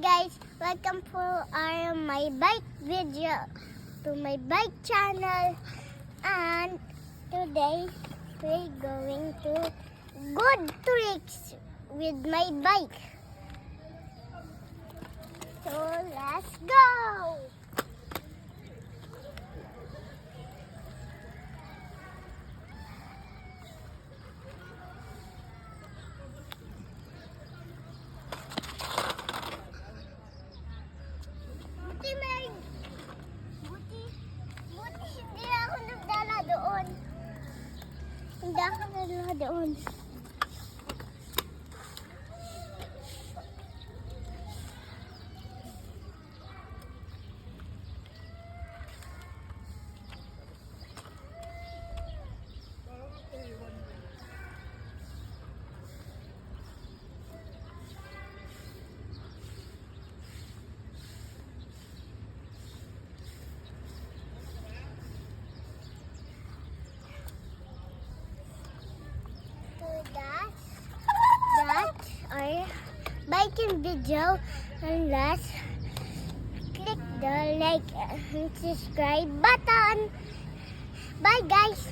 guys, welcome for my bike video to my bike channel, and today we're going to good tricks with my bike. So let's go. Buti hindi ako nagdala doon. Hindi ako nagdala doon. That's our biking video, and let's click the like and subscribe button. Bye guys.